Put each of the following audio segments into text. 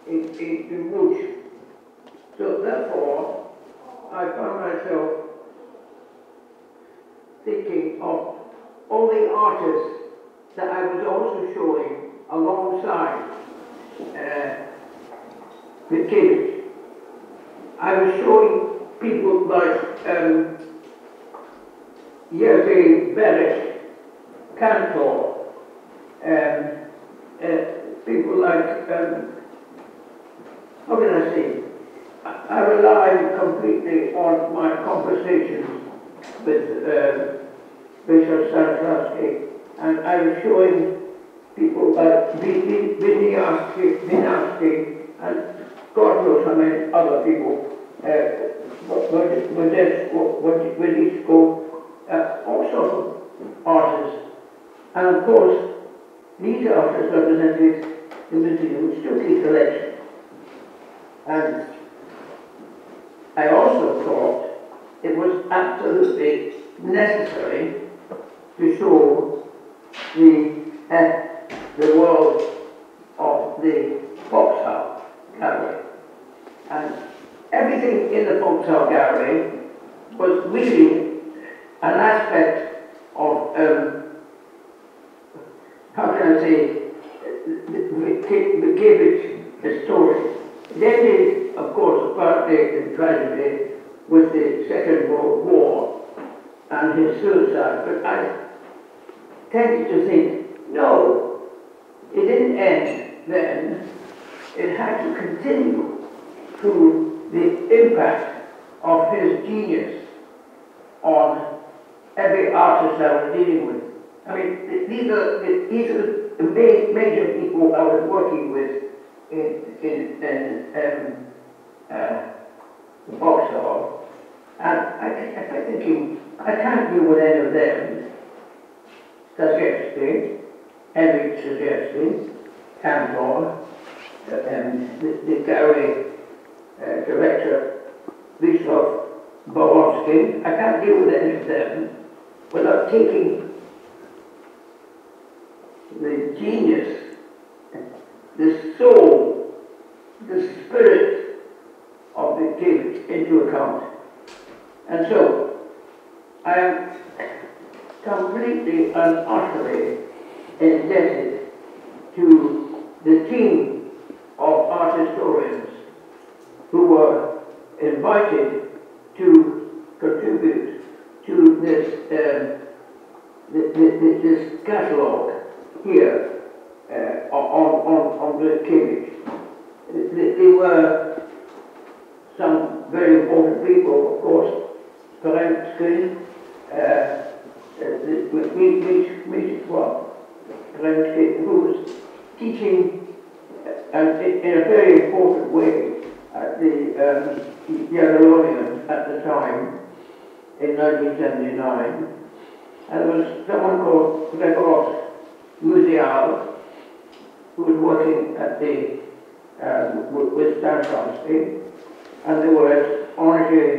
in Wuch. So therefore, I found myself thinking of all the artists that I was also showing alongside Witkacologiczna. I was showing people like Jerzy Beresch, Cantor, people like, how can I say, I relied completely on my conversations with Bishop Stanislavski, and I was showing people like Witkacologiczna, and God knows how many other people, all sorts of artists. And of course, these artists represented the museum's Stuckey collection. And I also thought it was absolutely necessary to show the world of the Foxhouse Gallery. And everything in the Foxhouse Gallery was really an aspect of, how can I say, the Witkacologiczna story. It ended, of course, partly in tragedy with the Second World War and his suicide, but I tended to think, no, it didn't end then. It had to continue through the impact of his genius on every artist I was dealing with. I mean, these are the major people I was working with in Vauxhall, and I kept thinking, I can't deal with any of them. Staszewski, Henryk Staszewski, Cantor, the gallery director, Wisław Borowski. I can't deal with any of them without taking the genius, the soul, the spirit of the king into account. And so, I am completely and utterly indebted to the team of art historians who were invited to contribute to this this catalogue here on Witkacologiczna. There were some very important people, of course, Konferencja, who was teaching in a very important way at the Międzynarodowa at the time, in 1979. And there was someone called Gregor Muzial, who was working at the with Stanislavski, and there was Andrzej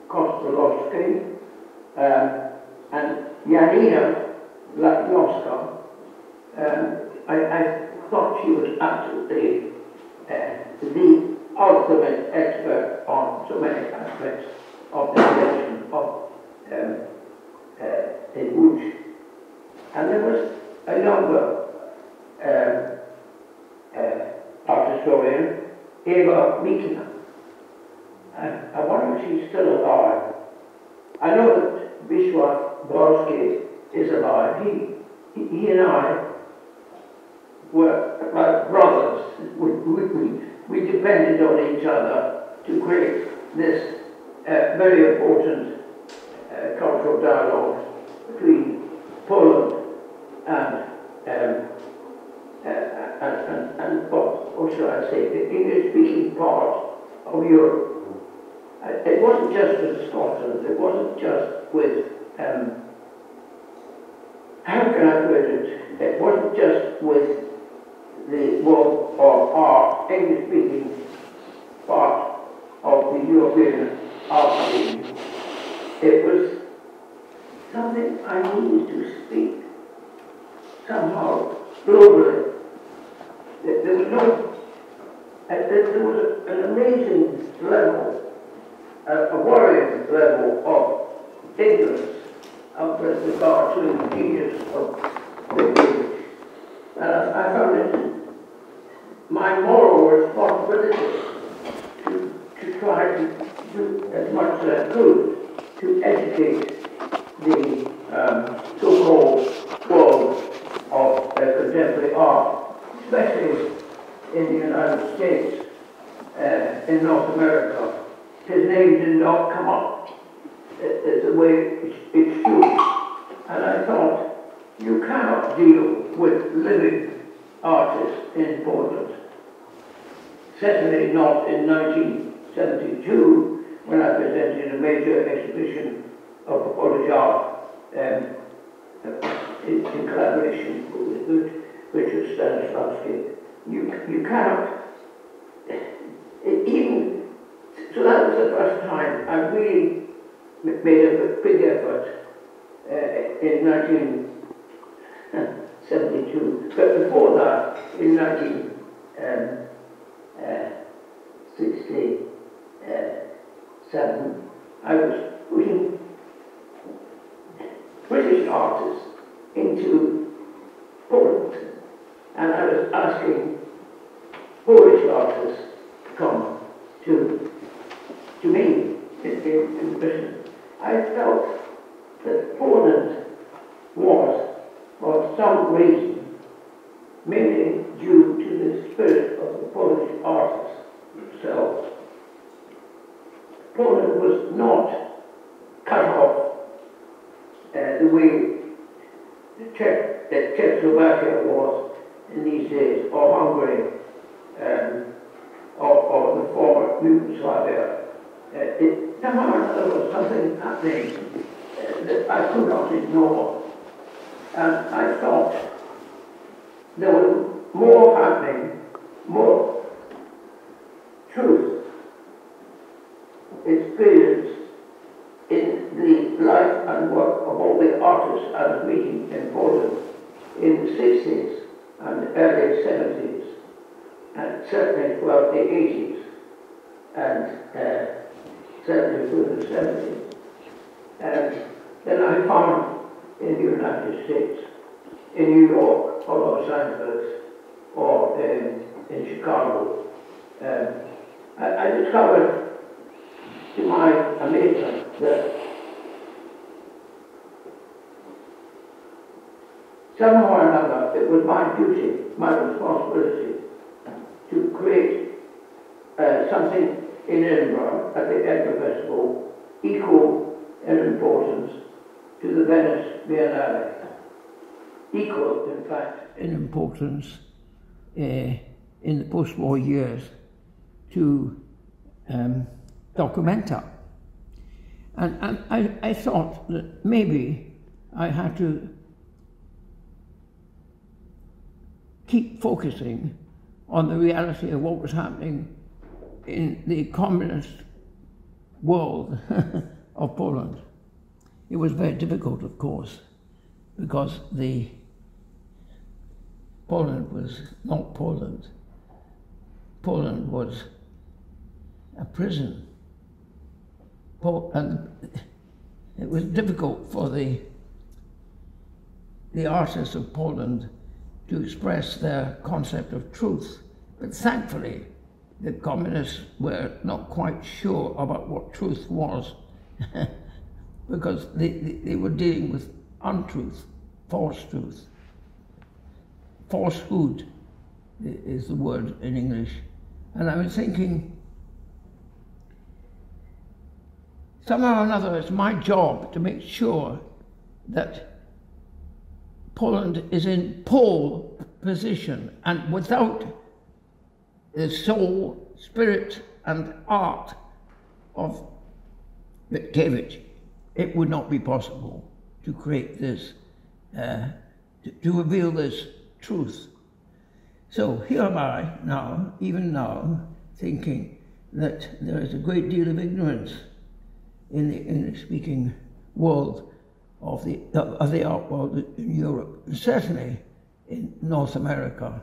Kostolowski and Janina Latnowska. I thought she was absolutely the ultimate expert on so many aspects of the collection of in Łódź. And there was a younger art historian, Eva Mikina. I wonder if she's still alive. I know that Wisław Borowski is alive. He and I were like brothers. We depended on each other to create this very important cultural dialogue between Poland and what should I say, the English-speaking part of Europe. It wasn't just with Scotland, it wasn't just with, how can I put it, it wasn't just with the world of our English-speaking part of the European art scene. It was something I needed to speak somehow globally. There there was an amazing level, a worrying level of ignorance with regard to the genius of the English. And I found it my moral responsibility to try to do as much as I could to educate the so-called world of contemporary art, especially in the United States, in North America. His name did not come up the way it should. And I thought, you cannot deal with living artists in Poland. Certainly not in 1972, when I presented a major exhibition of Polish art in collaboration with Richard Stanislavski. You cannot, even, so that was the first time I really made a big effort in 1972, but before that, in 1967, I was putting British artists into Poland, and I was asking Polish artists to come to me in Britain. I felt that Poland was, for some reason, mainly due to the spirit of the Polish artists themselves. Poland was not cut off the way Czechoslovakia was in these days, or Hungary, or the former Yugoslavia. Somehow there was something happening that I could not ignore. And I thought there was more happening, more truth, experience in the life and work of all the artists I was meeting in Poland in the 60s and early 70s, and certainly throughout the 80s, and certainly through the 70s. And then I found in the United States, in New York, or Los Angeles, or in Chicago, I discovered, to my amazement, that somehow or another it was my duty, my responsibility, to create something in Edinburgh at the Edinburgh Festival equal in importance to the Venice Biennale. Equal, in fact, in importance in the post-war years to Documenta. And I thought that maybe I had to keep focusing on the reality of what was happening in the communist world of Poland. It was very difficult, of course, because Poland was not Poland. Poland was a prison. And it was difficult for the artists of Poland to express their concept of truth. But thankfully, the communists were not quite sure about what truth was because they were dealing with untruth, false truth. Falsehood is the word in English. And I was thinking, somehow or another, it's my job to make sure that Poland is in pole position, and without the soul, spirit, and art of Witkiewicz, it would not be possible to create this, to reveal this truth. So here am I now, even now, thinking that there is a great deal of ignorance in the English-speaking world of the art world in Europe, and certainly in North America,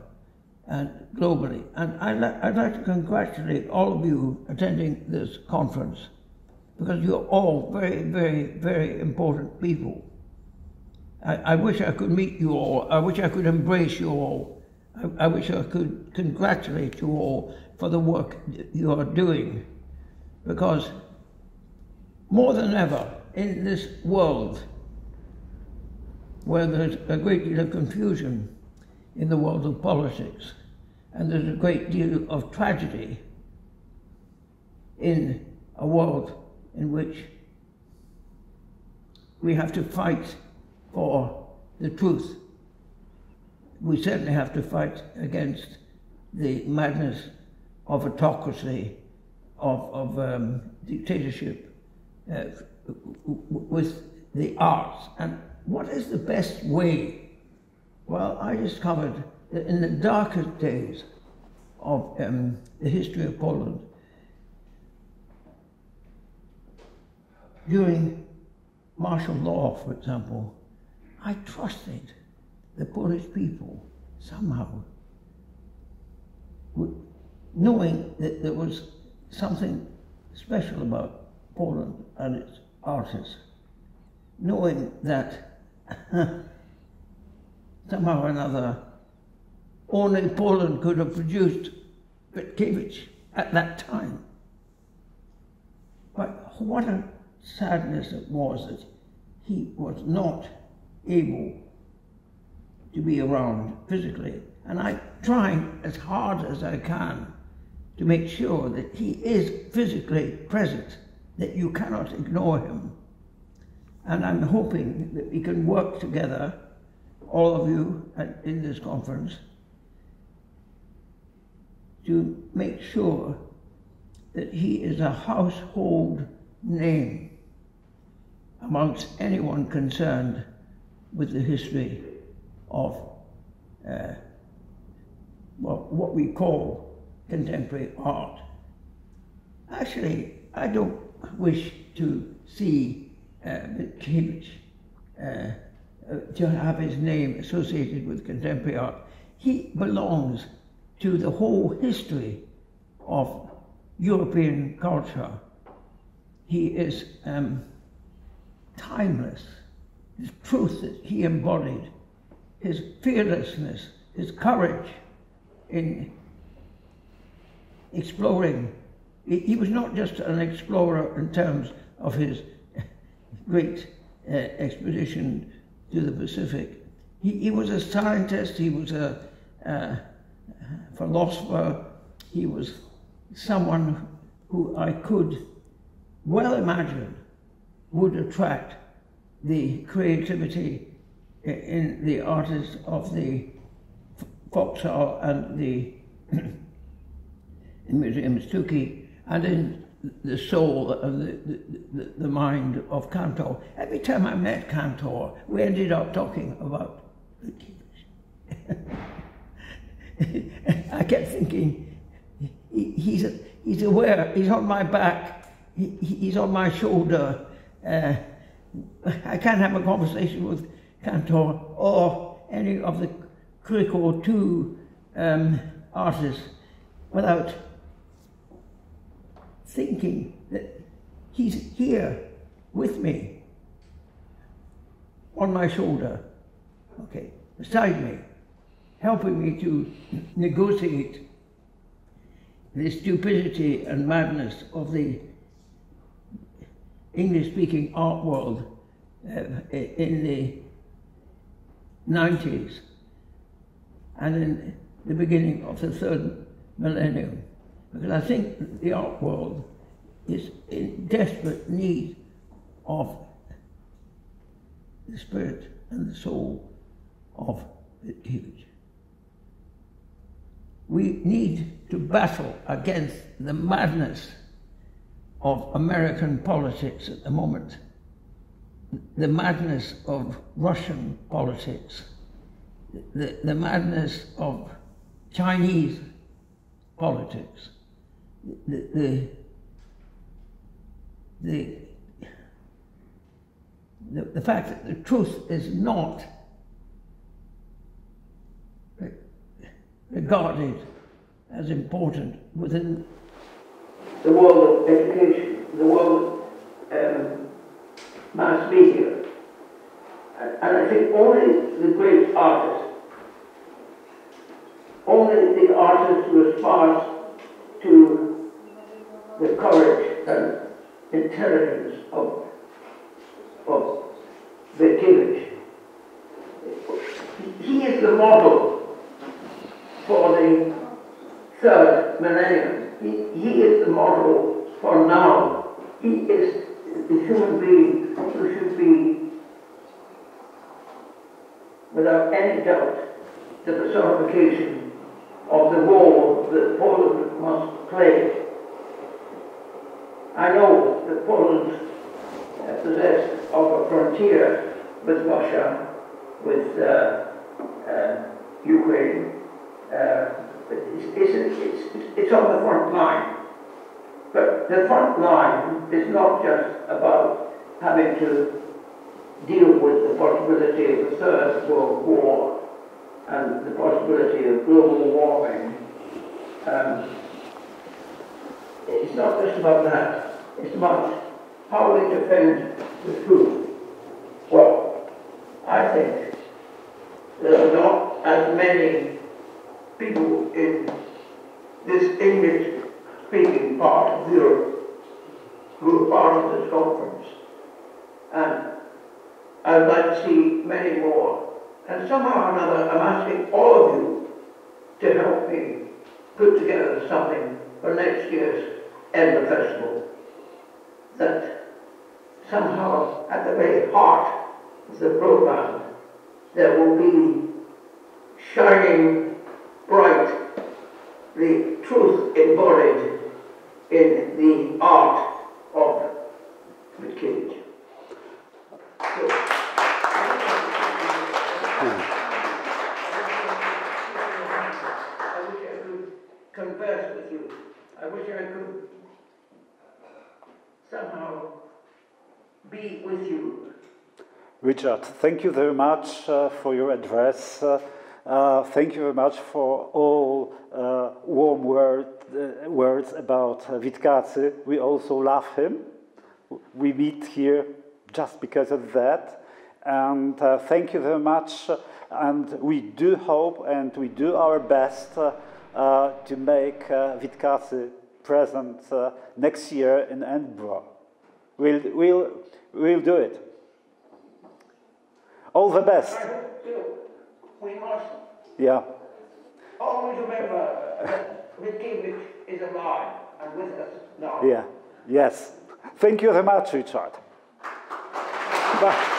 and globally. And I'd like to congratulate all of you attending this conference, because you're all very, very, very important people. I wish I could meet you all. I wish I could embrace you all. I wish I could congratulate you all for the work you are doing, because more than ever in this world where there's a great deal of confusion in the world of politics, and there's a great deal of tragedy in a world in which we have to fight for the truth. We certainly have to fight against the madness of autocracy, of dictatorship, with the arts. And what is the best way? Well, I discovered that in the darkest days of the history of Poland, during martial law, for example, I trusted the Polish people somehow, knowing that there was something special about Poland and its artists, knowing that somehow or another only Poland could have produced Witkiewicz at that time. But what a sadness it was that he was not able to be around physically. And I'm trying as hard as I can to make sure that he is physically present, that you cannot ignore him. And I'm hoping that we can work together, all of you in this conference, to make sure that he is a household name amongst anyone concerned with the history of what we call contemporary art. Actually, I don't wish to see Witkiewicz to have his name associated with contemporary art. He belongs to the whole history of European culture. He is timeless. His truth that he embodied, his fearlessness, his courage in exploring. He was not just an explorer in terms of his great expedition to the Pacific. He was a scientist, he was a philosopher, he was someone who I could well imagine would attract the creativity in the artists of the Vauxhall and the Museum Stuckey, and in the soul of the mind of Cantor. Every time I met Cantor, we ended up talking about I kept thinking, he's aware, he's on my back, he's on my shoulder. I can't have a conversation with Cantor or any of the Crico 2 artists without thinking that he's here with me, on my shoulder, okay, beside me, helping me to negotiate the stupidity and madness of the English-speaking art world in the 90s and in the beginning of the third millennium. Because I think the art world is in desperate need of the spirit and the soul of Witkiewicz. We need to battle against the madness of American politics at the moment, the madness of Russian politics, the madness of Chinese politics, the fact that the truth is not regarded as important within the world of education, the world of mass media. And I think only the great artists, only the artist who aspires to the courage and intelligence of Witkiewicz, he is the model for the third millennium. He is the model for now. He is the human being who should be, without any doubt, the personification of the role that Poland must play. I know that Poland possessed of a frontier with Russia, with Ukraine. It's on the front line. But the front line is not just about having to deal with the possibility of the Third World War and the possibility of global warming. It's not just about that. It's about how we defend the truth. Well, I think there are not as many people in this English-speaking part of Europe who are part of this conference. And I'd like to see many more. And somehow or another, I'm asking all of you to help me put together something for next year's Edinburgh Festival that somehow at the very heart of the program there will be shining bright the truth embodied in the art of Witkiewicz. So, I wish I could converse with you. I wish I could somehow be with you. Richard, thank you very much for your address. Thank you very much for all warm words about Witkacy. We also love him. We meet here just because of that. And thank you very much. And we do hope and we do our best to make Witkacy present next year in Edinburgh. We'll do it. All the best. We must. Yeah. Always remember that Witkiewicz is alive and with us now. Yeah. Yes. Thank you very much, Richard. Bye.